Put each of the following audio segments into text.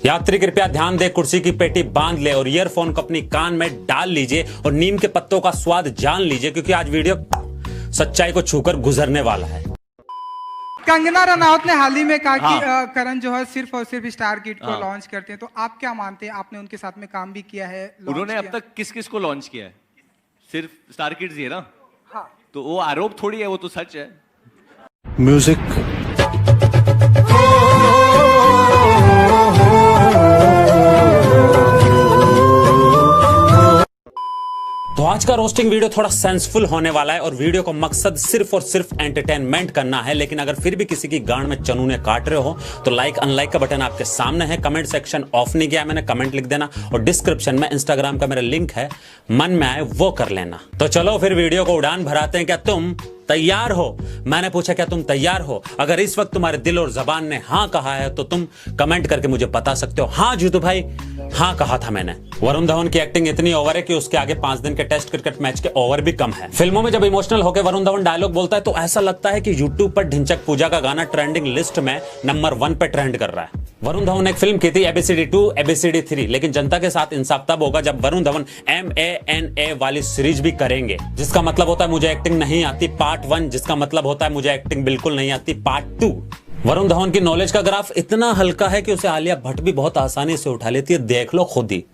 यात्री कृपया ध्यान दे, कुर्सी की पेटी बांध ले और ईयरफोन को अपनी कान में डाल लीजिए और नीम के पत्तों का स्वाद जान लीजिए, क्योंकि आज वीडियो सच्चाई को छूकर गुजरने वाला है। कंगना रनौत ने हाल ही में कहा कि करण जो है सिर्फ और सिर्फ स्टार किड को लॉन्च करते हैं, तो आप क्या मानते हैं? आपने उनके साथ में काम भी किया है। उन्होंने अब तक किस किस को लॉन्च किया है? सिर्फ स्टार किड्स ही है ना? हाँ। तो वो आरोप थोड़ी है, वो तो सच है। म्यूजिक तो आज का रोस्टिंग वीडियो थोड़ा सेंसफुल होने वाला है और वीडियो का मकसद सिर्फ और सिर्फ एंटरटेनमेंट करना है। लेकिन अगर फिर भी किसी की गांड में चनूने काट रहे हो तो लाइक अनलाइक का बटन आपके सामने है। कमेंट सेक्शन ऑफ नहीं किया मैंने, कमेंट लिख देना और डिस्क्रिप्शन में इंस्टाग्राम का मेरा लिंक है, मन में आए वो कर लेना। तो चलो फिर वीडियो को उड़ान भराते हैं। क्या तुम तैयार हो? मैंने पूछा क्या तुम तैयार हो? अगर इस वक्त तुम्हारे दिल और जबान ने हाँ कहा है तो तुम कमेंट करके मुझे बता सकते हो। हाँ जीतू भाई, हाँ कहा था मैंने। वरुण धवन की एक्टिंग इतनी ओवर है कि उसके आगे 5 दिन के टेस्ट क्रिकेट मैच के ओवर भी कम है। फिल्मों में जब इमोशनल होकर वरुण धवन डायलॉग बोलता है तो ऐसा लगता है कि यूट्यूब पर ढिंचक पूजा का गाना ट्रेंडिंग लिस्ट में नंबर 1 पे ट्रेंड कर रहा है। वरुण धवन ने एक फिल्म की थी ABCD 2, ABCD 3, लेकिन जनता के साथ इंसाफ तब होगा जब वरुण धवन MANA वाली सीरीज भी करेंगे, जिसका मतलब होता है मुझे एक्टिंग नहीं आती पार्ट 1, जिसका मतलब होता है मुझे एक्टिंग बिल्कुल नहीं आती पार्ट 2। वरुण धवन की नॉलेज का ग्राफ इतना हल्का है कि उसे आलिया भट्ट भी बहुत आसानी से उठा लेती है, देख लो खुद ही।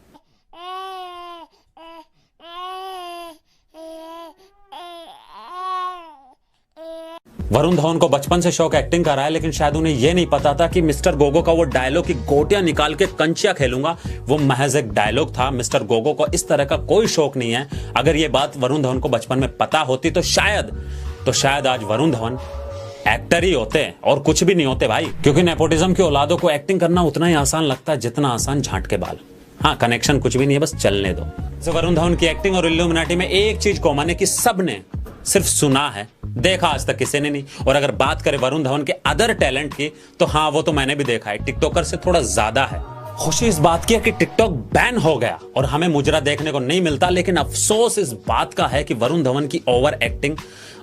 वरुण धवन को बचपन से शौक एक्टिंग का रहा है, लेकिन शायद उन्हें यह नहीं पता था कि मिस्टर गोगो का वो डायलॉग की गोटियां निकाल के कंचिया खेलूंगा वो महज एक डायलॉग था। मिस्टर गोगो को इस तरह का कोई शौक नहीं है। अगर ये बात वरुण धवन को बचपन में पता होती तो शायद आज वरुण धवन एक्टर ही होते और कुछ भी नहीं होते भाई, क्योंकि नेपोटिज्म की औलादों को एक्टिंग करना उतना ही आसान लगता है जितना आसान झांट के बाल। हाँ, कनेक्शन कुछ भी नहीं है, बस चलने दो। तो वरुण धवन की एक्टिंग और इल्यूमिनाटी में एक चीज कॉमन है कि सबने सिर्फ सुना है, देखा आज तक किसी ने नहीं। और अगर बात करें वरुण धवन के अदर टैलेंट की तो हाँ, वो तो मैंने भी देखा है, टिकटॉकर से थोड़ा ज्यादा है। खुशी इस बात की है कि टिकटॉक बैन हो गया और हमें मुजरा देखने को नहीं मिलता, लेकिन अफसोस इस बात का है कि वरुण धवन की ओवर एक्टिंग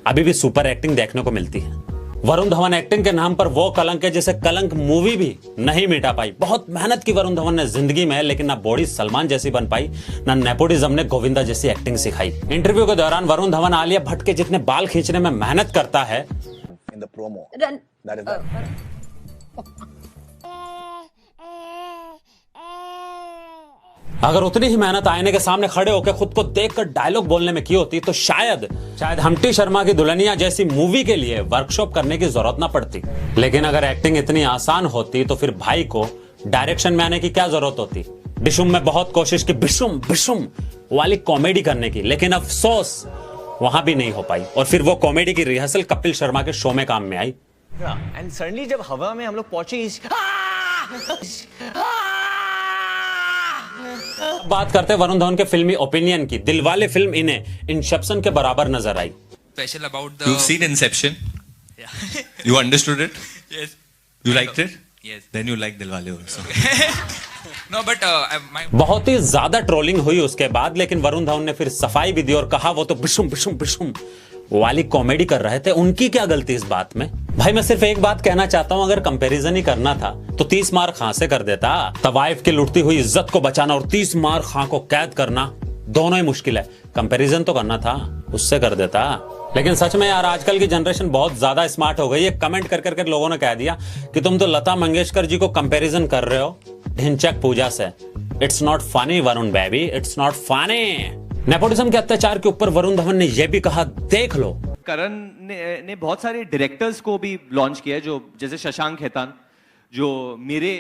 अभी भी सुपर एक्टिंग देखने को मिलती है। वरुण धवन एक्टिंग के नाम पर वो कलंक है जिसे कलंक मूवी भी नहीं मिटा पाई। बहुत मेहनत की वरुण धवन ने जिंदगी में, लेकिन ना बॉडी सलमान जैसी बन पाई, ना नेपोटिज्म ने गोविंदा जैसी एक्टिंग सिखाई। इंटरव्यू के दौरान वरुण धवन आलिया भट्ट के जितने बाल खींचने में मेहनत करता है, अगर उतनी ही मेहनत आईने के सामने खड़े होकर खुद को देखकर डायलॉग बोलने में की होती तो शायद हम्टी शर्मा की दुल्हनिया जैसी मूवी के लिए वर्कशॉप करने की जरूरत ना पड़ती। लेकिन अगर एक्टिंग इतनी आसान होती तो फिर भाई को डायरेक्शन में आने की क्या जरूरत होती। डिशुम में बहुत कोशिश की बिशुम बिशुम वाली कॉमेडी करने की, लेकिन अफसोस वहां भी नहीं हो पाई और फिर वो कॉमेडी की रिहर्सल कपिल शर्मा के शो में काम में आई। एंड सडनली जब हवा में हम लोग पहुंचे, बात करते हैं वरुण धवन के फिल्मी ओपिनियन की। दिलवाले फिल्म इन्हें इंसेप्शन के बराबर नजर आई। Special about the... You've seen Inception? Yeah. You understood it? Yes. You liked it? Yes. Then you like Dilwale also. No, but बहुत ही ज्यादा ट्रोलिंग हुई उसके बाद, लेकिन वरुण धवन ने फिर सफाई भी दी और कहा वो तो बिशुम बिशुम बिशुम वाली कॉमेडी कर रहे थे, उनकी क्या गलती इस बात में। भाई मैं सिर्फ एक बात कहना चाहता हूं, अगर कंपैरिजन ही करना था तो 30 मार खां से कर देता। तवाइफ की लुटती हुई इज्जत को बचाना और 30 मार खां को कैद करना दोनों ही मुश्किल है। कंपैरिजन तो करना था, उससे कर देता। लेकिन सच में यार आजकल की जनरेशन बहुत ज्यादा स्मार्ट हो गई है। कमेंट कर करके लोगों ने कह दिया कि तुम तो लता मंगेशकर जी को कंपैरिजन कर रहे हो ढिंचक पूजा से। It's not funny Varun baby, it's not funny. Nepotism के अत्याचार के ऊपर वरुण धवन ने यह भी कहा, देख लो। करण ने बहुत सारे डायरेक्टर्स को भी लॉन्च किया है, जो जैसे शशांक खेतान, जो मेरे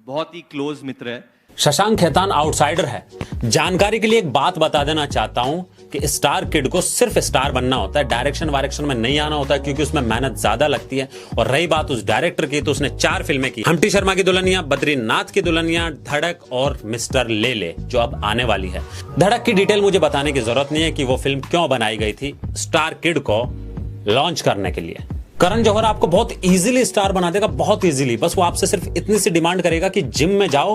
बहुत ही क्लोज मित्र है। शशांक खेतान आउटसाइडर है। जानकारी के लिए एक बात बता देना चाहता हूं कि स्टार किड को सिर्फ स्टार बनना होता है, डायरेक्शन वायरेक्शन में नहीं आना होता है, क्योंकि उसमें मेहनत ज्यादा लगती है। और रही बात उस डायरेक्टर की, तो उसने 4 फिल्में की, हम्टी शर्मा की दुल्हनिया, बद्रीनाथ की दुल्हनिया, धड़क और मिस्टर लेले, जो अब आने वाली है। धड़क की डिटेल मुझे बताने की जरूरत नहीं है कि वो फिल्म क्यों बनाई गई थी, स्टार किड को लॉन्च करने के लिए। करण जौहर आपको बहुत इजीली स्टार बना देगा, बहुत इजीली। बस वो आपसे सिर्फ इतनी सी डिमांड करेगा कि जिम में जाओ,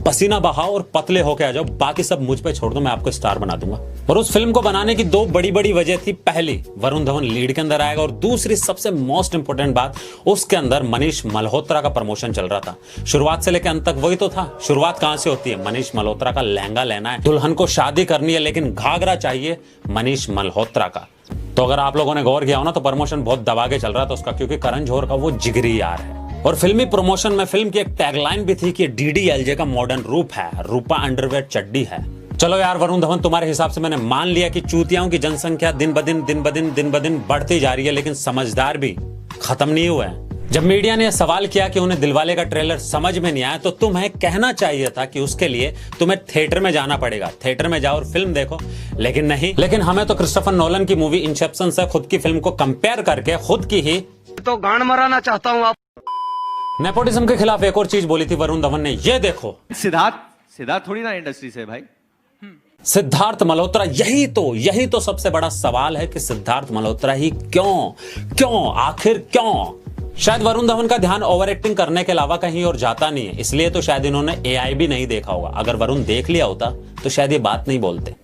पसीना बहाओ और पतले होके आ जाओ, बाकी सब मुझ पे छोड़ दो, मैं आपको स्टार बना दूंगा। और उस फिल्म को बनाने की दो बड़ी बड़ी वजह थी। पहली, वरुण धवन लीड के अंदर आएगा, और दूसरी सबसे मोस्ट इंपोर्टेंट बात, उसके अंदर मनीष मल्होत्रा का प्रमोशन चल रहा था। शुरुआत से लेकर अंत तक वही तो था। शुरुआत कहां से होती है? मनीष मल्होत्रा का लहंगा लेना है, दुल्हन को शादी करनी है, लेकिन घाघरा चाहिए मनीष मल्होत्रा का। तो अगर आप लोगों ने गौर किया हो ना, तो प्रमोशन बहुत दबा के चल रहा था उसका, क्योंकि करण जौहर का वो जिगरी यार है। और फिल्मी प्रमोशन में फिल्म की एक टैगलाइन भी थी कि DDLJ का मॉडर्न रूप है, रूपा अंडरवेयर चड्डी है। चलो यार वरुण धवन, तुम्हारे हिसाब से मैंने मान लिया कि चूतियाओं की जनसंख्या दिन ब दिन बढ़ती जा रही है, लेकिन समझदार भी खत्म नहीं हुए हैं। जब मीडिया ने सवाल किया कि उन्हें दिलवाले का ट्रेलर समझ में नहीं आया, तो तुम्हें कहना चाहिए था कि उसके लिए तुम्हें थिएटर में जाना पड़ेगा। थिएटर में जाओ और फिल्म देखो, लेकिन नहीं। लेकिन हमें तो क्रिस्टोफर नोलन की मूवी इंसेप्शन से खुद की फिल्म को कंपेयर करके खुद की ही तो गांड मराना चाहता हूँ आप। नेपोटिज्म के खिलाफ एक और चीज बोली थी वरुण धवन ने, ये देखो। सिद्धार्थ थोड़ी ना इंडस्ट्री से भाई, सिद्धार्थ मल्होत्रा। यही तो सबसे बड़ा सवाल है कि सिद्धार्थ मल्होत्रा ही क्यों, आखिर क्यों? शायद वरुण धवन का ध्यान ओवर एक्टिंग करने के अलावा कहीं और जाता नहीं है, इसलिए तो शायद इन्होंने AI भी नहीं देखा होगा। अगर वरुण देख लिया होता तो शायद ये बात नहीं बोलते।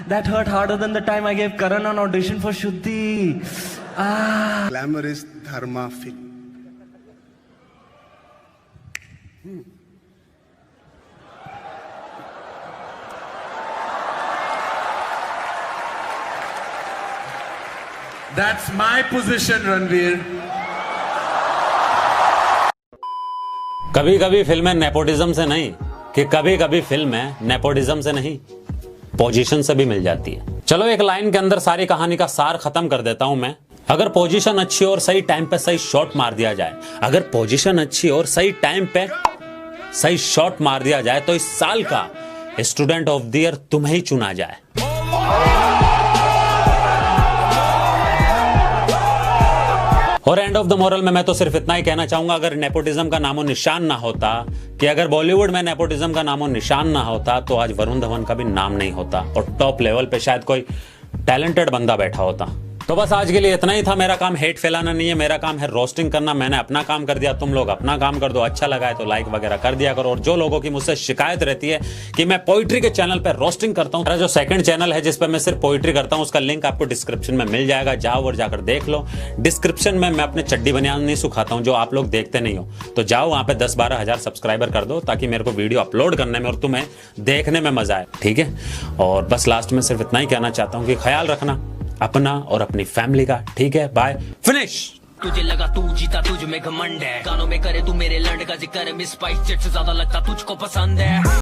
That hurt harder than the time I gave Karan an audition for Shuddhi. Glamour is dharma fit. That's my position, Ranveer. कभी कभी फिल्में नेपोटिज्म से नहीं, कि कभी कभी फिल्में नेपोटिज्म से नहीं, पोजीशन से भी मिल जाती है। चलो एक लाइन के अंदर सारी कहानी का सार खत्म कर देता हूं मैं। अगर पोजीशन अच्छी और सही टाइम पे सही शॉट मार दिया जाए, अगर पोजीशन अच्छी और सही टाइम पे सही शॉट मार दिया जाए, तो इस साल का स्टूडेंट ऑफ द ईयर तुम्हें ही चुना जाए। और एंड ऑफ द मोरल में मैं तो सिर्फ इतना ही कहना चाहूंगा, अगर नेपोटिज्म का नामो निशान ना होता, कि अगर बॉलीवुड में नेपोटिज्म का नामो निशान ना होता, तो आज वरुण धवन का भी नाम नहीं होता, और टॉप लेवल पे शायद कोई टैलेंटेड बंदा बैठा होता। तो बस आज के लिए इतना ही था। मेरा काम हेट फैलाना नहीं है, मेरा काम है रोस्टिंग करना। मैंने अपना काम कर दिया, तुम लोग अपना काम कर दो। अच्छा लगा है तो लाइक वगैरह कर दिया करो। और जो लोगों की मुझसे शिकायत रहती है कि मैं पोइट्री के चैनल पर रोस्टिंग करता हूँ, मेरा जो सेकंड चैनल है जिस पर मैं सिर्फ पोइट्री करता हूँ, उसका लिंक आपको डिस्क्रिप्शन में मिल जाएगा, जाओ और जाकर देख लो। डिस्क्रिप्शन में मैं अपने चड्डी बनियान नहीं सुखाता हूँ, जो आप लोग देखते नहीं हो, तो जाओ वहां पे 10-12 हजार सब्सक्राइबर कर दो, ताकि मेरे को वीडियो अपलोड करने में और तुम्हें देखने में मजा आए, ठीक है। और बस लास्ट में सिर्फ इतना ही कहना चाहता हूँ कि ख्याल रखना अपना और अपनी फैमिली का, ठीक है। Bye, finish. तुझे लगा तू जीता, तुझ में घमंड है, गानों में करे तू मेरे लंड का जिक्र, मिस स्पाइस जेट से ज्यादा लगता तुझको पसंद है।